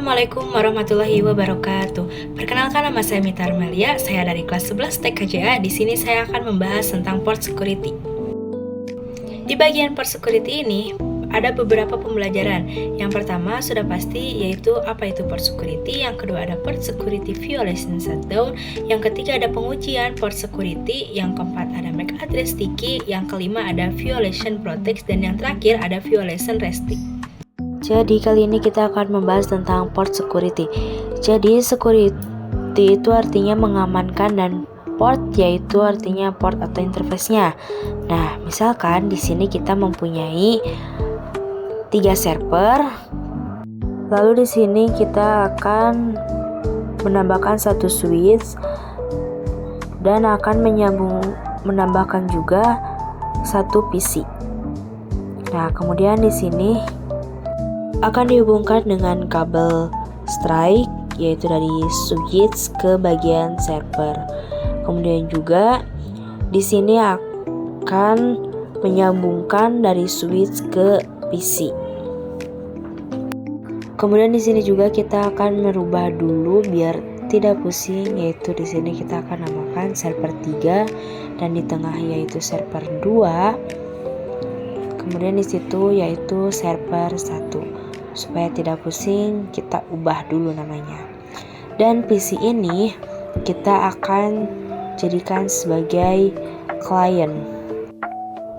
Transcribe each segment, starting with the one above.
Assalamualaikum warahmatullahi wabarakatuh. Perkenalkan, nama saya Mita Armelia, saya dari kelas 11 TKJA. Di sini saya akan membahas tentang port security. Di bagian port security ini ada beberapa pembelajaran. Yang pertama sudah pasti yaitu apa itu port security, yang kedua ada port security violation shutdown, yang ketiga ada pengujian port security, yang keempat ada MAC address sticky, yang kelima ada violation protect, dan yang terakhir ada violation restrict. Jadi kali ini kita akan membahas tentang port security. Jadi security itu artinya mengamankan, dan port yaitu artinya port atau interface-nya. Nah, misalkan di sini kita mempunyai 3 server. Lalu di sini kita akan menambahkan 1 switch dan akan menambahkan juga 1 PC. Nah, kemudian di sini akan dihubungkan dengan kabel strike, yaitu dari switch ke bagian server. Kemudian juga di sini akan menyambungkan dari switch ke PC. Kemudian di sini juga kita akan merubah dulu biar tidak pusing, yaitu di sini kita akan namakan server 3 dan di tengah yaitu server 2. Kemudian di situ yaitu server 1. Supaya tidak pusing, kita ubah dulu namanya. Dan PC ini kita akan jadikan sebagai client.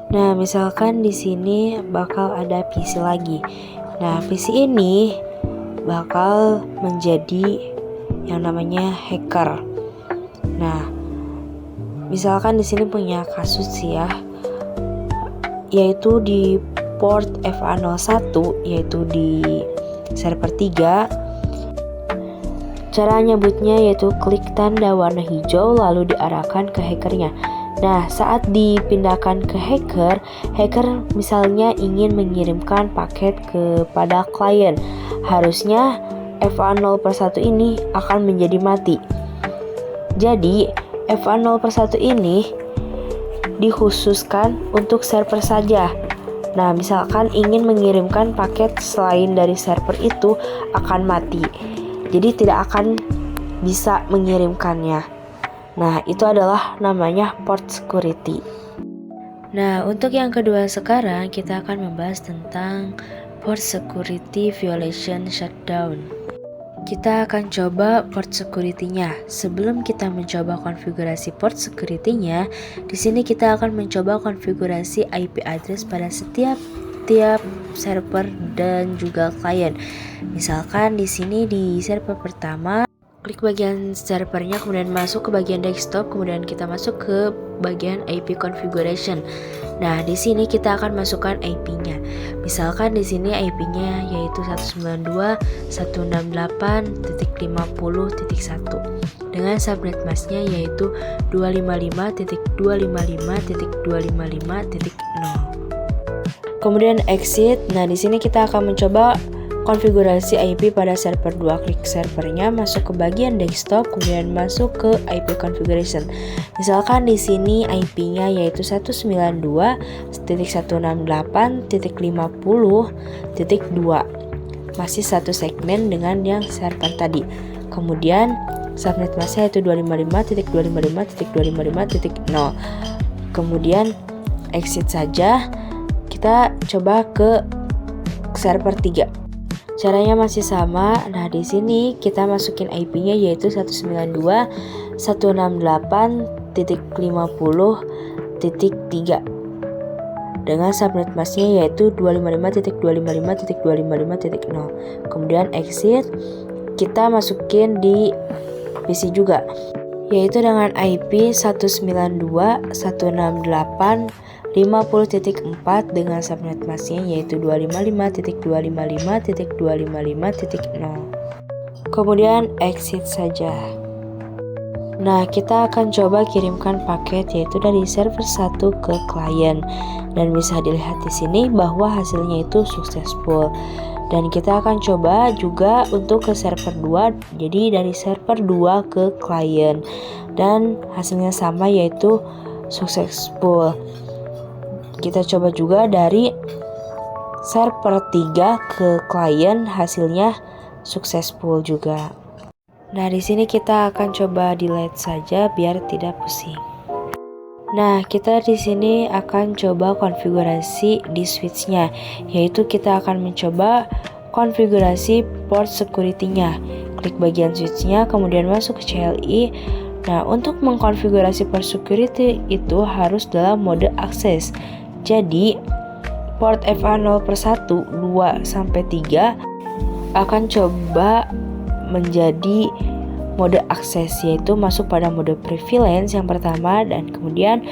Nah, misalkan di sini bakal ada PC lagi. Nah, PC ini bakal menjadi yang namanya hacker. Nah, misalkan di sini punya kasus ya, yaitu di port FA01, yaitu di server 3. Cara nyebutnya yaitu klik tanda warna hijau lalu diarahkan ke hackernya. Nah, saat dipindahkan ke hacker misalnya ingin mengirimkan paket kepada klien, harusnya FA0/1 ini akan menjadi mati. Jadi FA0/1 ini dikhususkan untuk server saja. Nah, misalkan ingin mengirimkan paket selain dari server itu akan mati. Jadi tidak akan bisa mengirimkannya. Nah, itu adalah namanya port security. Nah, untuk yang kedua sekarang kita akan membahas tentang port security violation shutdown. Kita akan coba port security-nya. Sebelum kita mencoba konfigurasi port security-nya, di sini kita akan mencoba konfigurasi IP address pada setiap server dan juga klien. Misalkan di sini di server pertama, klik bagian servernya, kemudian masuk ke bagian desktop, kemudian kita masuk ke bagian IP configuration. Nah, di sini kita akan masukkan IP-nya. Misalkan di sini IP-nya yaitu 192.168.50.1 dengan subnet masknya yaitu 255.255.255.0. Kemudian exit. Nah, di sini kita akan mencoba konfigurasi IP pada server 2. Klik servernya, masuk ke bagian desktop, kemudian masuk ke IP configuration. Misalkan di sini IP-nya yaitu 192.168.50.2. Masih satu segmen dengan yang server tadi. Kemudian subnet masknya yaitu 255.255.255.0. Kemudian exit saja. Kita coba ke server 3. Caranya masih sama. Nah, di sini kita masukin IP-nya yaitu 192.168.50.3 dengan subnet masknya yaitu 255.255.255.0. Kemudian exit. Kita masukin di PC juga yaitu dengan IP 192.168.50.4 dengan subnet masknya yaitu 255.255.255.0. Kemudian exit saja. Nah, kita akan coba kirimkan paket yaitu dari server 1 ke klien, dan bisa dilihat di sini bahwa hasilnya itu successful. Dan kita akan coba juga untuk ke server 2, jadi dari server 2 ke klien, dan hasilnya sama yaitu successful. Kita coba juga dari server 3 ke klien, hasilnya successful juga. Nah, di sini kita akan coba delete saja biar tidak pusing. Nah, kita di sini akan coba konfigurasi di switch-nya, yaitu kita akan mencoba konfigurasi port security-nya. Klik bagian switch-nya, kemudian masuk ke CLI. Nah, untuk mengkonfigurasi port security itu harus dalam mode akses. Jadi, port FA0/1, 2, sampai 3 akan coba menjadi mode akses, yaitu masuk pada mode prevalence yang pertama dan kemudian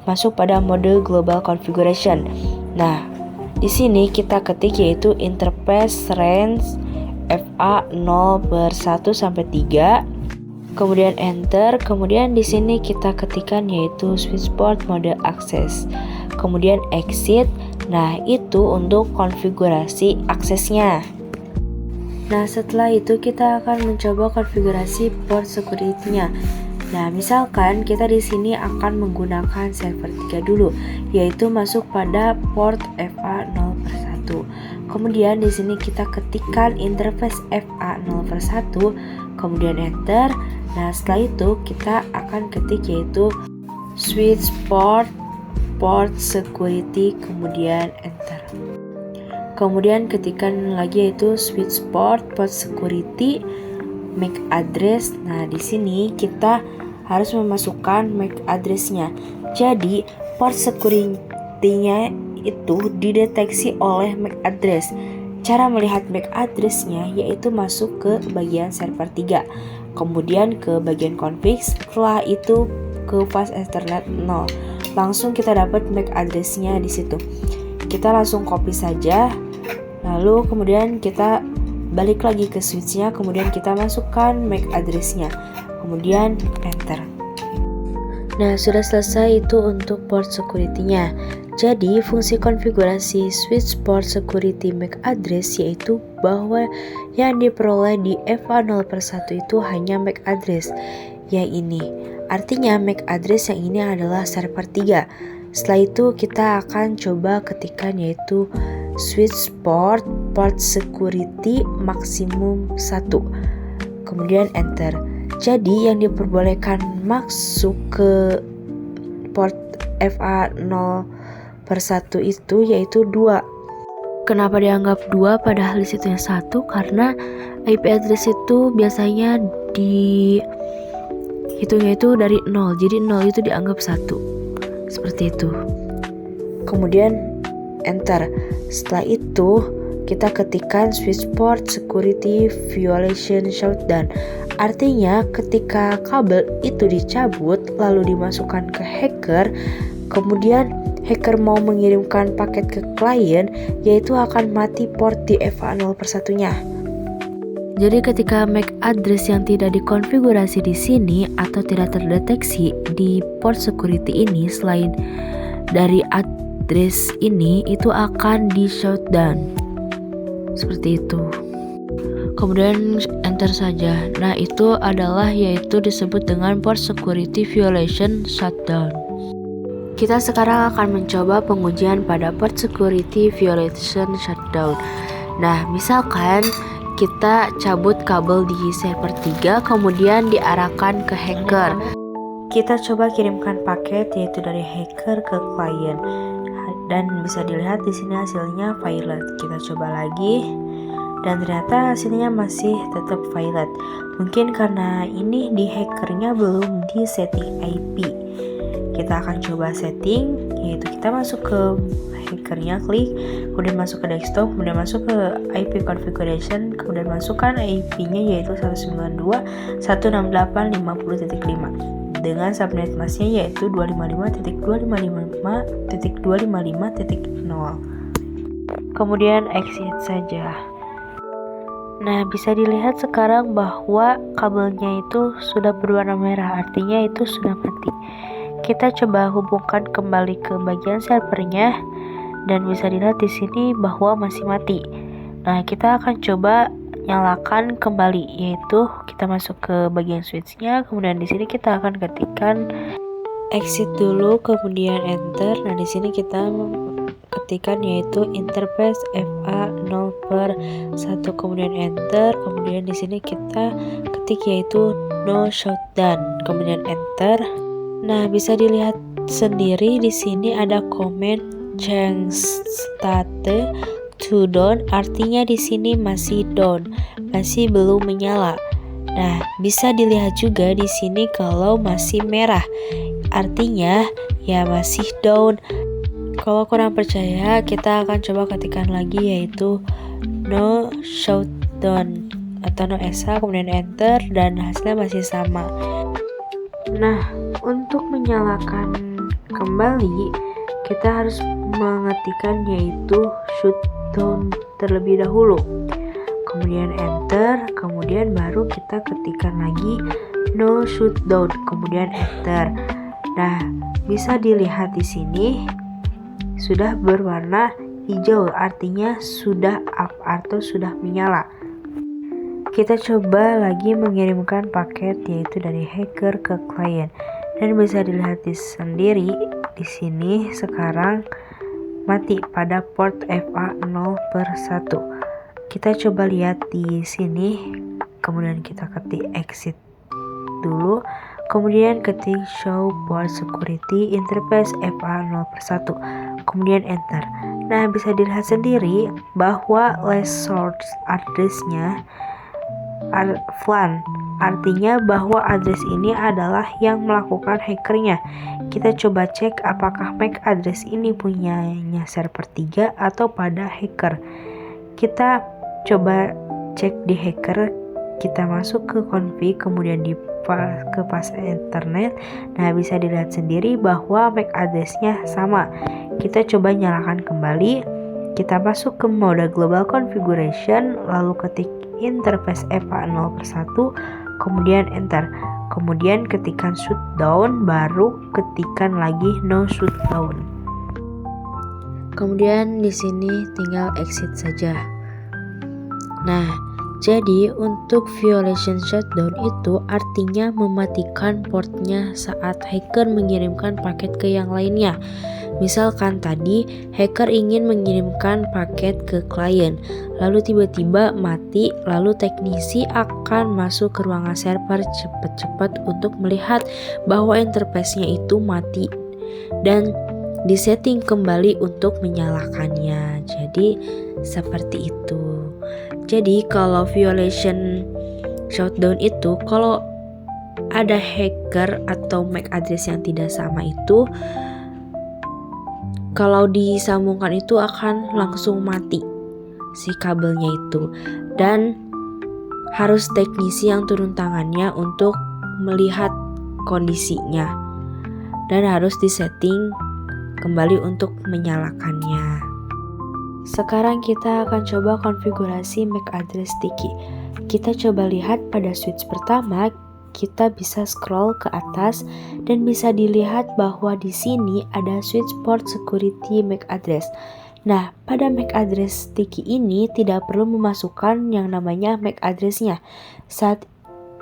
masuk pada mode global configuration. Nah, di sini kita ketik yaitu interface range FA0/1 sampai 3. Kemudian enter, kemudian di sini kita ketikkan yaitu switch port mode akses. Kemudian exit. Nah, itu untuk konfigurasi aksesnya. Nah, setelah itu kita akan mencoba konfigurasi port security-nya. Nah, misalkan kita di sini akan menggunakan server 3 dulu, yaitu masuk pada port FA0/1. Kemudian di sini kita ketikkan interface FA0/1, kemudian enter. Nah, setelah itu kita akan ketik yaitu switch port security, kemudian enter. Kemudian ketikkan lagi yaitu switch port security MAC address. Nah, di sini kita harus memasukkan MAC address-nya. Jadi, port security-nya itu dideteksi oleh MAC address. Cara melihat MAC address-nya yaitu masuk ke bagian server 3. Kemudian ke bagian config, setelah itu ke fast ethernet 0. Langsung kita dapat MAC address-nya di situ. Kita langsung copy saja. Lalu kemudian kita balik lagi ke switch-nya, kemudian kita masukkan MAC address-nya, kemudian enter. Nah, sudah selesai itu untuk port security-nya. Jadi, fungsi konfigurasi switch port security MAC address yaitu bahwa yang diperoleh di FA0/1 itu hanya MAC address yang ini. Artinya MAC address yang ini adalah server 3. Setelah itu kita akan coba ketikkan yaitu switch port security maksimum 1, kemudian enter. Jadi yang diperbolehkan masuk ke port FA0/1 itu yaitu 2. Kenapa dianggap 2 padahal disitu yang 1? Karena IP address itu biasanya dihitungnya itu dari 0, jadi 0 itu dianggap 1. Seperti itu. Kemudian enter. Setelah itu kita ketikkan switch port security violation shutdown. Artinya ketika kabel itu dicabut lalu dimasukkan ke hacker, kemudian hacker mau mengirimkan paket ke klien, yaitu akan mati port di FA0/1-nya. Jadi ketika MAC address yang tidak dikonfigurasi di sini atau tidak terdeteksi di port security ini selain dari address ini itu akan di shutdown. Seperti itu. Kemudian enter saja. Nah, itu adalah yaitu disebut dengan port security violation shutdown. Kita sekarang akan mencoba pengujian pada port security violation shutdown. Nah, misalkan kita cabut kabel di server 3 kemudian diarahkan ke hacker. Kita coba kirimkan paket yaitu dari hacker ke klien. Dan bisa dilihat di sini hasilnya violet. Kita coba lagi dan ternyata hasilnya masih tetap violet. Mungkin karena ini di hackernya belum di setting IP. Kita akan coba setting, yaitu kita masuk ke hackernya, klik, kemudian masuk ke desktop, kemudian masuk ke IP configuration, kemudian masukkan IP-nya yaitu 192.168.50.5 dengan subnet masknya yaitu 255.255.255.0. Kemudian exit saja. Nah, bisa dilihat sekarang bahwa kabelnya itu sudah berwarna merah, artinya itu sudah mati. Kita coba hubungkan kembali ke bagian servernya dan bisa dilihat di sini bahwa masih mati. Nah, kita akan coba nyalakan kembali, yaitu kita masuk ke bagian switch-nya, kemudian di sini kita akan ketikkan exit dulu, kemudian enter. Nah, di sini kita ketikkan yaitu interface FA0/1, kemudian enter. Kemudian di sini kita ketik yaitu no shutdown, kemudian enter. Nah, bisa dilihat sendiri di sini ada comment change state to down, artinya di sini masih down, masih belum menyala. Nah, bisa dilihat juga di sini kalau masih merah, artinya ya masih down. Kalau kurang percaya, kita akan coba ketikkan lagi yaitu no shutdown atau no ESA, kemudian enter, dan hasilnya masih sama. Nah, untuk menyalakan kembali, kita harus mengetikkan yaitu shutdown terlebih dahulu, kemudian enter, kemudian baru kita ketikkan lagi no shutdown, kemudian enter. Nah, bisa dilihat di sini sudah berwarna hijau, artinya sudah up atau sudah menyala. Kita coba lagi mengirimkan paket yaitu dari hacker ke klien, dan bisa dilihat sendiri di sini sekarang mati pada port FA0/1. Kita coba lihat di sini, kemudian kita ketik exit dulu, kemudian ketik show port security interface FA0/1, kemudian enter. Nah, bisa dilihat sendiri bahwa last source address-nya VLAN, artinya bahwa address ini adalah yang melakukan hackernya. Kita coba cek apakah MAC address ini punyanya server 3 atau pada hacker. Kita coba cek di hacker, kita masuk ke config, kemudian ke pas internet. Nah, bisa dilihat sendiri bahwa MAC address-nya sama. Kita coba nyalakan kembali, kita masuk ke mode global configuration, lalu ketik interface FA0/1, kemudian enter, kemudian ketikkan shutdown, baru ketikkan lagi no shutdown. Kemudian di sini tinggal exit saja. Nah, jadi untuk violation shutdown itu artinya mematikan portnya saat hacker mengirimkan paket ke yang lainnya. Misalkan tadi hacker ingin mengirimkan paket ke klien, lalu tiba-tiba mati, lalu teknisi akan masuk ke ruangan server cepat-cepat untuk melihat bahwa interface-nya itu mati dan disetting kembali untuk menyalakannya. Jadi seperti itu. Jadi kalau violation shutdown itu, kalau ada hacker atau MAC address yang tidak sama itu, kalau disambungkan itu akan langsung mati si kabelnya itu, dan harus teknisi yang turun tangannya untuk melihat kondisinya dan harus disetting kembali untuk menyalakannya. Sekarang kita akan coba konfigurasi MAC address sticky. Kita coba lihat pada switch pertama, kita bisa scroll ke atas dan bisa dilihat bahwa di sini ada switch port security MAC address. Nah, pada MAC address sticky ini tidak perlu memasukkan yang namanya MAC address-nya. Saat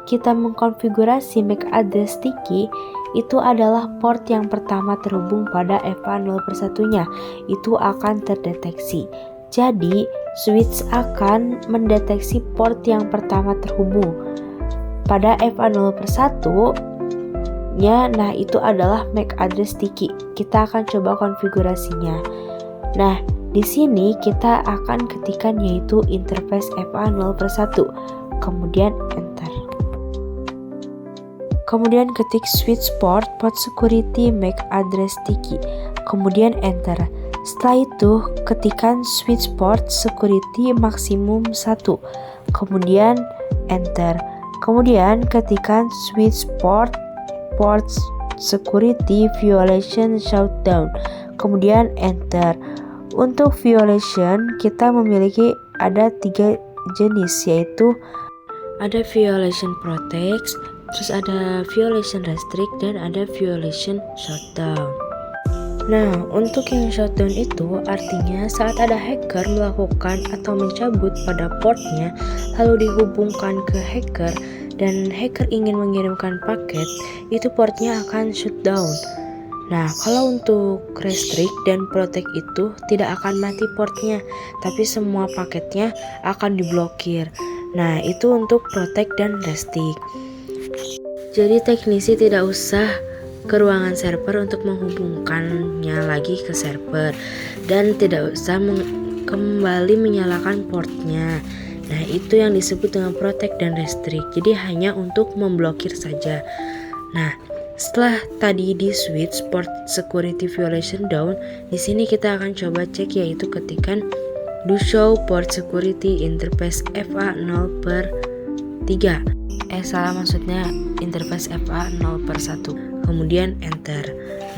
kita mengkonfigurasi MAC address sticky, itu adalah port yang pertama terhubung pada FA0/1-nya, itu akan terdeteksi. Jadi, switch akan mendeteksi port yang pertama terhubung pada FA0/1-nya. Nah, itu adalah MAC address sticky. Kita akan coba konfigurasinya. Nah, di sini kita akan ketikkan yaitu interface FA0/1, kemudian enter. Kemudian ketik switch port security MAC address sticky, kemudian enter. Setelah itu ketikkan switch port security maksimum 1, kemudian enter. Kemudian ketikkan switch port security violation shutdown, kemudian enter. Untuk violation kita memiliki ada 3 jenis, yaitu ada violation protect, terus ada violation restrict, dan ada violation shutdown. Nah, untuk yang shutdown itu artinya saat ada hacker melakukan atau mencabut pada portnya lalu dihubungkan ke hacker dan hacker ingin mengirimkan paket, itu portnya akan shutdown. Nah, kalau untuk restrict dan protect itu tidak akan mati portnya, tapi semua paketnya akan diblokir. Nah, itu untuk protect dan restrict. Jadi teknisi tidak usah ke ruangan server untuk menghubungkannya lagi ke server, dan tidak usah kembali menyalakan portnya. Nah, itu yang disebut dengan protect dan restrict. Jadi hanya untuk memblokir saja. Nah, setelah tadi di switch port security violation down, di sini kita akan coba cek, yaitu ketikan do show port security interface FA0/3. Maksudnya interface FA0/1. Kemudian enter.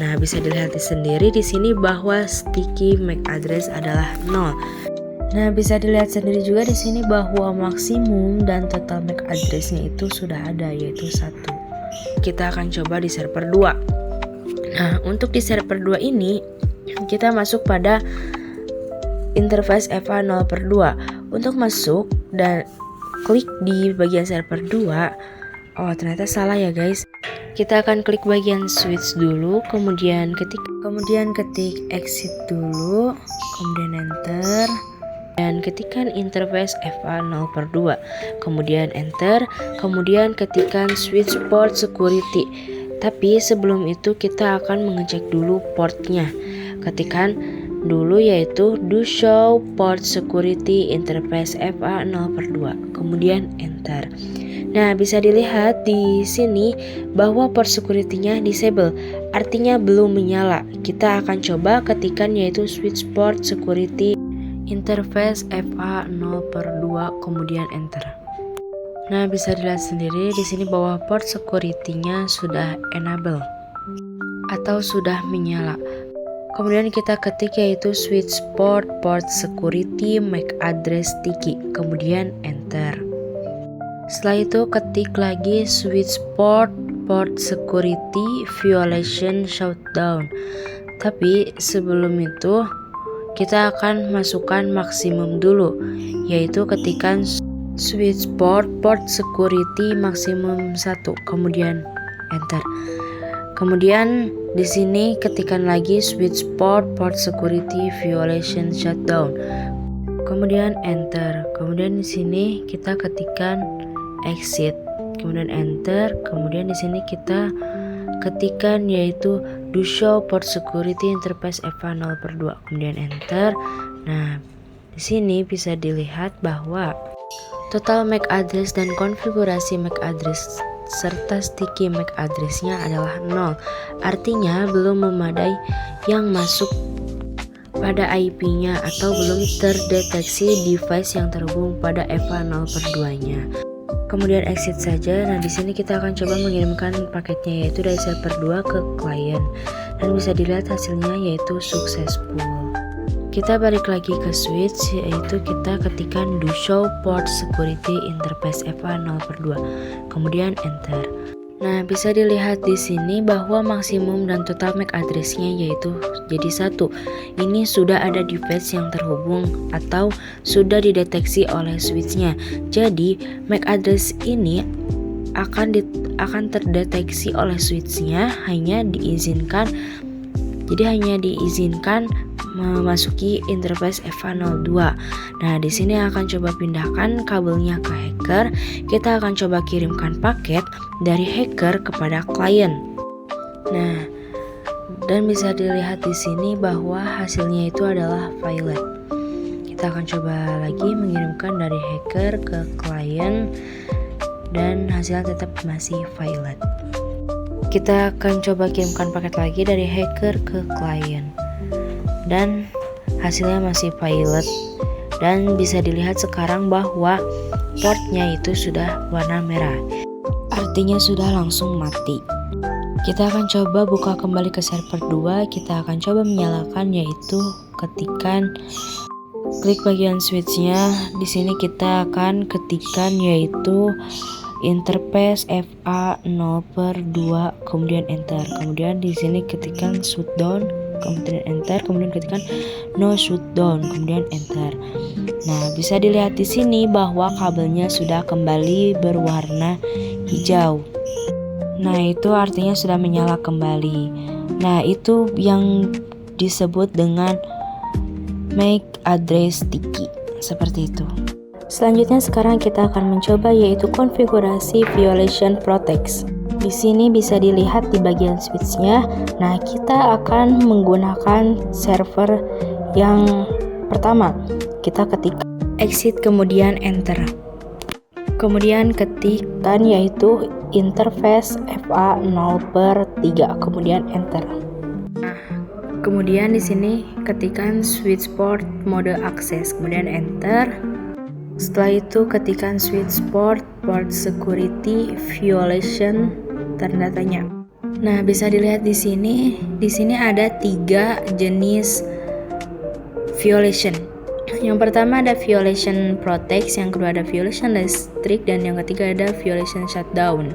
Nah, bisa dilihat sendiri di sini bahwa sticky MAC address adalah 0. Nah, bisa dilihat sendiri juga di sini bahwa maksimum dan total MAC address-nya itu sudah ada, yaitu 1. Kita akan coba di server 2. Nah, untuk di server 2 ini kita masuk pada interface FA0/2. Untuk masuk dan klik di bagian server 2. Oh, ternyata salah ya guys. Kita akan klik bagian switch dulu, kemudian ketik exit dulu, kemudian enter. Dan ketikkan interface FA0/2, kemudian enter, kemudian ketikkan switch port security. Tapi sebelum itu kita akan mengecek dulu portnya. Ketikkan dulu yaitu do show port security interface FA0/2, kemudian enter. Nah, bisa dilihat di sini bahwa port security-nya disable, artinya belum menyala. Kita akan coba ketikkan yaitu switch port security interface FA0/2, kemudian enter. Nah, bisa dilihat sendiri di sini bahwa port security-nya sudah enable atau sudah menyala. Kemudian kita ketik yaitu switch port security MAC address sticky, kemudian enter. Setelah itu ketik lagi switch port security violation shutdown. Tapi sebelum itu kita akan masukkan maksimum dulu, yaitu ketikkan switch port security maksimum 1, kemudian enter. Kemudian di sini ketikkan lagi switch port security violation shutdown, kemudian enter. Kemudian di sini kita ketikkan exit, kemudian enter. Kemudian di sini kita ketikkan yaitu do show port security interface FA0/2, kemudian enter. Nah, di sini bisa dilihat bahwa total MAC address dan konfigurasi MAC address serta sticky MAC address-nya adalah 0. Artinya belum memadai yang masuk pada IP-nya atau belum terdeteksi device yang terhubung pada FA0/2-nya. Kemudian exit saja. Nah, di sini kita akan coba mengirimkan paketnya yaitu dari server 2 ke klien. Dan bisa dilihat hasilnya yaitu successful. Kita balik lagi ke switch, yaitu kita ketikkan do show port security interface FA0/2, kemudian enter. Nah, bisa dilihat di sini bahwa maksimum dan total MAC address-nya yaitu jadi 1. Ini sudah ada device yang terhubung atau sudah dideteksi oleh switch-nya. Jadi, MAC address ini akan terdeteksi oleh switch-nya, hanya diizinkan memasuki interface FA02. Nah, di sini akan coba pindahkan kabelnya ke hacker. Kita akan coba kirimkan paket dari hacker kepada klien. Nah, dan bisa dilihat di sini bahwa hasilnya itu adalah violet. Kita akan coba lagi mengirimkan dari hacker ke klien dan hasilnya tetap masih violet. Kita akan coba kirimkan paket lagi dari hacker ke klien dan hasilnya masih violet. Dan bisa dilihat sekarang bahwa portnya itu sudah warna merah, artinya sudah langsung mati. Kita akan coba buka kembali ke server 2. Kita akan coba menyalakan, yaitu ketikkan klik bagian switchnya. Di sini kita akan ketikkan yaitu interface FA0/2, kemudian enter. Kemudian di sini ketikkan shutdown, kemudian enter. Kemudian ketikkan no shutdown, kemudian enter. Nah, bisa dilihat di sini bahwa kabelnya sudah kembali berwarna hijau. Nah, itu artinya sudah menyala kembali. Nah, itu yang disebut dengan MAC address sticky, seperti itu. Selanjutnya sekarang kita akan mencoba yaitu konfigurasi violation protect. Di sini bisa dilihat di bagian switch-nya. Nah, kita akan menggunakan server yang pertama. Kita ketik exit kemudian enter. Kemudian ketikkan yaitu interface FA0/3 kemudian enter. Kemudian di sini ketikkan switch port mode akses kemudian enter. Setelah itu ketikkan switch port security violation tanda tanya. Nah, bisa dilihat di sini ada 3 jenis violation. Yang pertama ada violation protect, yang kedua ada violation restrict, dan yang ketiga ada violation shutdown.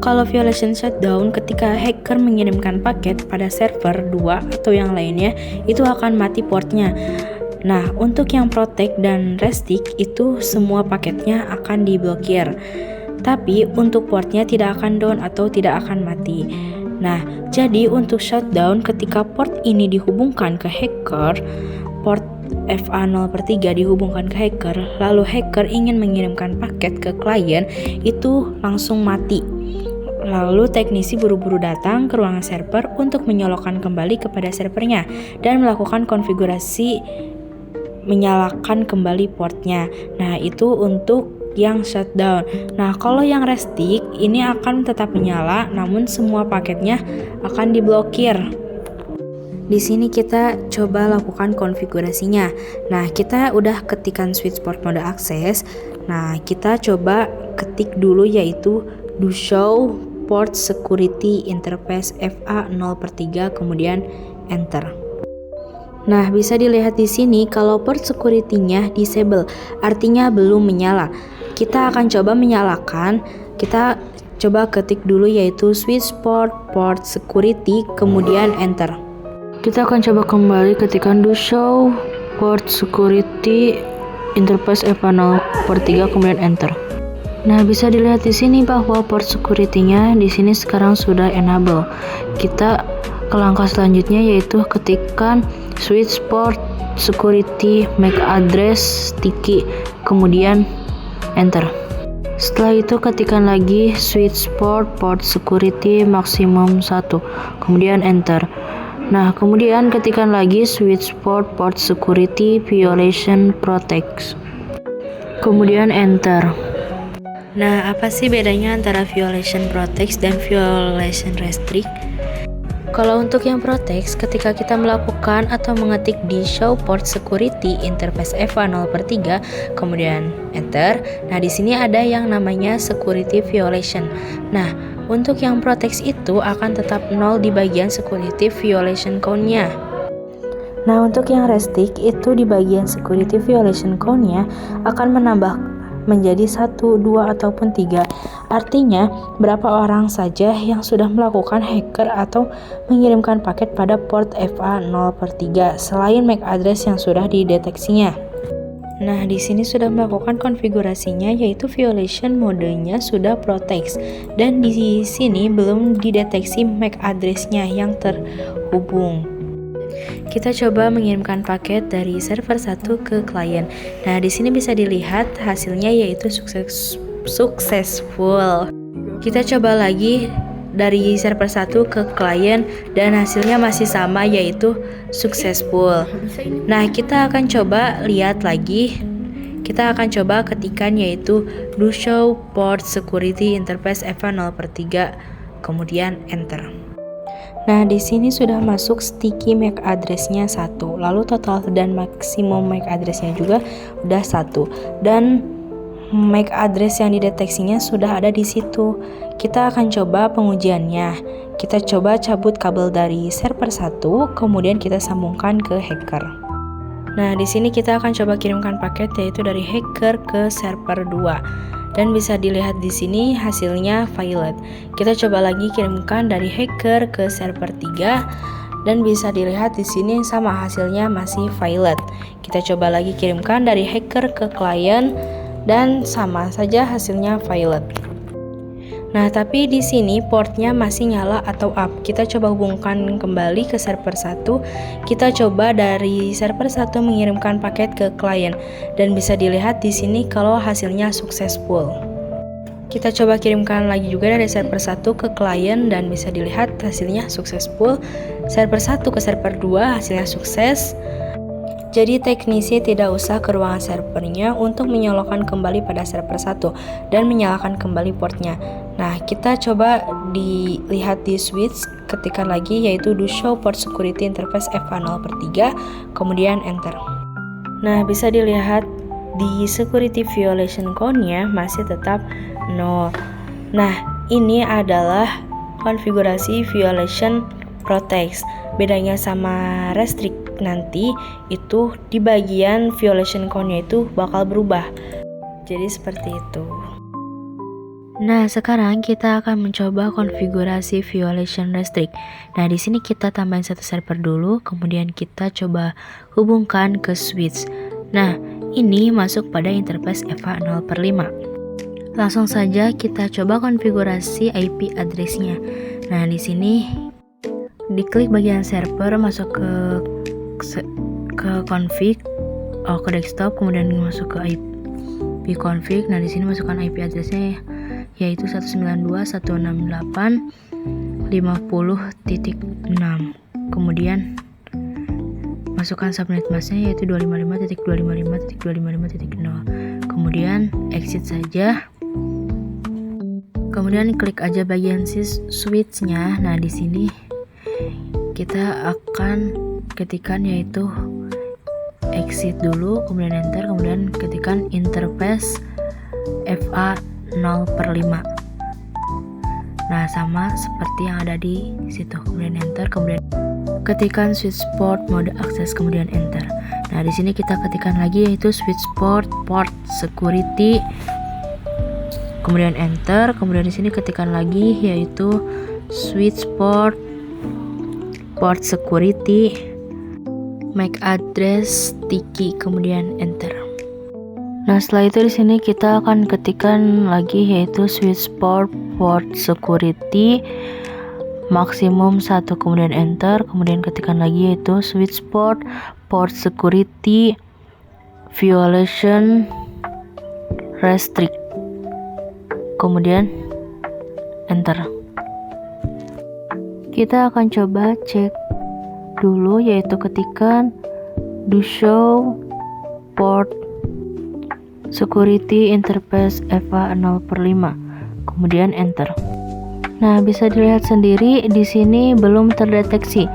Kalau violation shutdown, ketika hacker mengirimkan paket pada server 2 atau yang lainnya, itu akan mati portnya. Nah, untuk yang protect dan restrict itu semua paketnya akan diblokir. Tapi untuk portnya tidak akan down atau tidak akan mati. Nah, jadi untuk shutdown ketika port ini dihubungkan ke hacker, port FA0/3 dihubungkan ke hacker, lalu hacker ingin mengirimkan paket ke klien, itu langsung mati. Lalu teknisi buru-buru datang ke ruangan server untuk menyolokkan kembali kepada servernya dan melakukan konfigurasi menyalakan kembali portnya. Nah, itu untuk yang shutdown. Nah, kalau yang restrict ini akan tetap menyala, namun semua paketnya akan diblokir. Di sini kita coba lakukan konfigurasinya. Nah, kita udah ketikkan switch port mode akses. Nah, kita coba ketik dulu yaitu do show port security interface FA0/3 kemudian enter. Nah, bisa dilihat di sini kalau port security-nya disable, artinya belum menyala. Kita akan coba menyalakan. Kita coba ketik dulu yaitu switch port security kemudian enter. Kita akan coba kembali ketikkan do show port security interface FA0/3 kemudian enter. Nah, bisa dilihat di sini bahwa port security-nya di sini sekarang sudah enable. Kita ke langkah selanjutnya yaitu ketikkan switch port security MAC address sticky kemudian enter. Setelah itu ketikkan lagi switch port security maksimum 1 kemudian enter. Nah, kemudian ketikkan lagi switch port security violation protect kemudian enter. Nah, apa sih bedanya antara violation protect dan violation restrict? Kalau untuk yang protect, ketika kita melakukan atau mengetik di show port security interface FA0/3 kemudian enter, nah di sini ada yang namanya security violation. Nah, untuk yang protect itu akan tetap 0 di bagian security violation count-nya. Nah, untuk yang restrict itu di bagian security violation count-nya akan menambah menjadi 1, 2, ataupun 3. Artinya, berapa orang saja yang sudah melakukan hacker atau mengirimkan paket pada port FA0/3 selain MAC address yang sudah dideteksinya. Nah, di sini sudah melakukan konfigurasinya yaitu violation modenya sudah protect dan di sini belum dideteksi MAC address-nya yang terhubung. Kita coba mengirimkan paket dari server 1 ke klien. Nah, di sini bisa dilihat hasilnya yaitu successful. Kita coba lagi dari server 1 ke klien dan hasilnya masih sama yaitu successful. Nah, kita akan coba lihat lagi. Kita akan coba ketikkan yaitu do show port security interface FA0/3 kemudian enter. Nah, di sini sudah masuk sticky MAC address-nya 1, lalu total dan maksimum MAC address-nya juga udah 1, dan MAC address yang dideteksinya sudah ada di situ. Kita akan coba pengujiannya. Kita coba cabut kabel dari server 1, kemudian kita sambungkan ke hacker. Nah, di sini kita akan coba kirimkan paket yaitu dari hacker ke server 2. Dan bisa dilihat di sini hasilnya violet. Kita coba lagi kirimkan dari hacker ke server 3 dan bisa dilihat di sini sama hasilnya masih violet. Kita coba lagi kirimkan dari hacker ke klien dan sama saja hasilnya violet. Nah, tapi di sini portnya masih nyala atau up. Kita coba hubungkan kembali ke server 1. Kita coba dari server 1 mengirimkan paket ke klien dan bisa dilihat di sini kalau hasilnya successful. Kita coba kirimkan lagi juga dari server 1 ke klien dan bisa dilihat hasilnya successful. Server 1 ke server 2 hasilnya sukses. Jadi teknisi tidak usah ke ruangan servernya untuk menyalakan kembali pada server 1 dan menyalakan kembali portnya. Nah, kita coba dilihat di switch, ketikkan lagi yaitu do show port security interface FA0/3, kemudian enter. Nah, bisa dilihat di security violation count-nya masih tetap 0. Nah, ini adalah konfigurasi violation protect. Bedanya sama restrict nanti itu di bagian violation count-nya itu bakal berubah. Jadi seperti itu. Nah, sekarang kita akan mencoba konfigurasi violation restrict. Nah, di sini kita tambahin satu server dulu, kemudian kita coba hubungkan ke switch. Nah, ini masuk pada interface FA0/5. Langsung saja kita coba konfigurasi IP address-nya. Nah, di sini diklik bagian server, masuk ke config, ke desktop, kemudian masuk ke IP config. Nah, di sini masukkan IP address-nya yaitu 192.168.50.6. Kemudian masukkan subnet mask-nya yaitu 255.255.255.0. Kemudian exit saja. Kemudian klik aja bagian switch-nya. Nah, di sini kita akan ketikkan yaitu exit dulu, kemudian enter, kemudian ketikkan interface FA0/5. Nah, sama seperti yang ada di situ, kemudian enter, kemudian ketikkan switch port mode akses, kemudian enter. Nah, di sini kita ketikkan lagi yaitu switch port security, kemudian enter, kemudian di sini ketikkan lagi yaitu switch port security MAC address sticky, kemudian enter. Nah, setelah itu di sini kita akan ketikkan lagi yaitu switch port security maksimum 1, kemudian enter, kemudian ketikkan lagi yaitu switch port security violation restrict, kemudian enter. Kita akan coba cek dulu yaitu ketikkan do show port security interface FA0/5, kemudian enter. Nah, bisa dilihat sendiri di sini belum terdeteksi.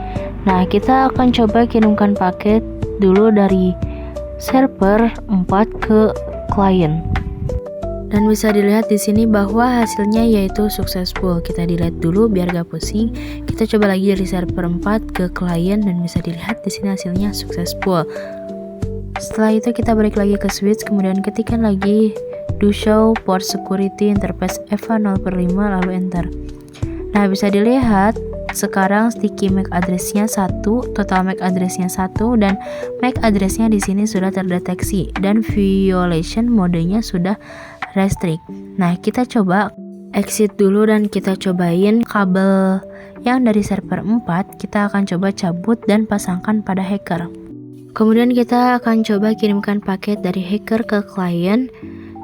Nah, kita akan coba kirimkan paket dulu dari server 4 ke klien. Dan bisa dilihat di sini bahwa hasilnya yaitu successful. Kita dilihat dulu biar gak pusing. Kita coba lagi dari server 4 ke klien dan bisa dilihat di sini hasilnya successful. Setelah itu kita balik lagi ke switch, kemudian ketikkan lagi do show port security interface FA0/5 lalu enter. Nah, bisa dilihat sekarang sticky MAC address-nya 1, total MAC address-nya 1, dan MAC address-nya di sini sudah terdeteksi dan violation modenya sudah restrict. Nah, kita coba exit dulu dan kita cobain kabel yang dari server 4, kita akan coba cabut dan pasangkan pada hacker. Kemudian kita akan coba kirimkan paket dari hacker ke klien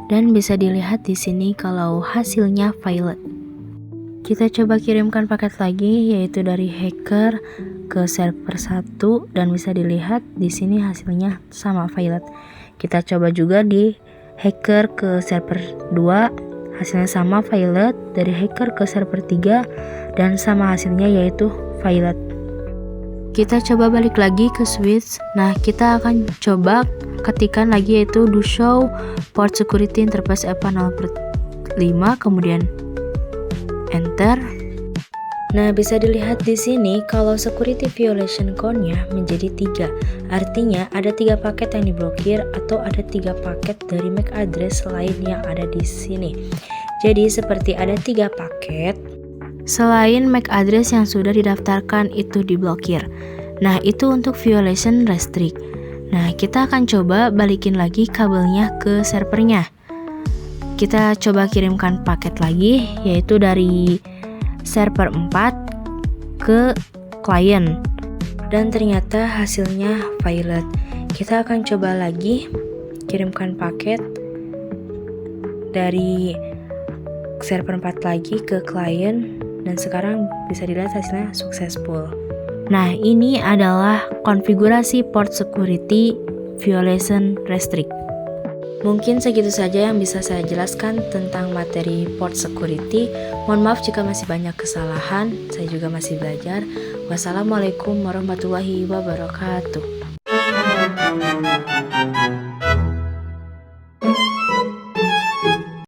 dan bisa dilihat di sini kalau hasilnya valid. Kita coba kirimkan paket lagi yaitu dari hacker ke server 1 dan bisa dilihat di sini hasilnya sama valid. Kita coba juga di hacker ke server 2, hasilnya sama valid. Dari hacker ke server 3 dan sama hasilnya yaitu valid. Kita coba balik lagi ke switch. Nah, kita akan coba ketikkan lagi yaitu do show port security interface FA0/5, kemudian enter. Nah, bisa dilihat di sini kalau security violation count-nya menjadi 3. Artinya ada 3 paket yang diblokir atau ada 3 paket dari MAC address lain yang ada di sini. Jadi seperti ada 3 paket selain MAC address yang sudah didaftarkan itu diblokir. Nah, itu untuk violation restrict. Nah, kita akan coba balikin lagi kabelnya ke servernya. kita coba kirimkan paket lagi, yaitu dari server 4 ke klien. Dan ternyata hasilnya violet. Kita akan coba lagi kirimkan paket dari server 4 lagi ke klien, dan sekarang bisa dilihat hasilnya successful. Nah, ini adalah konfigurasi port security violation restrict. Mungkin segitu saja yang bisa saya jelaskan tentang materi port security. Mohon maaf jika masih banyak kesalahan, saya juga masih belajar. Wassalamualaikum warahmatullahi wabarakatuh.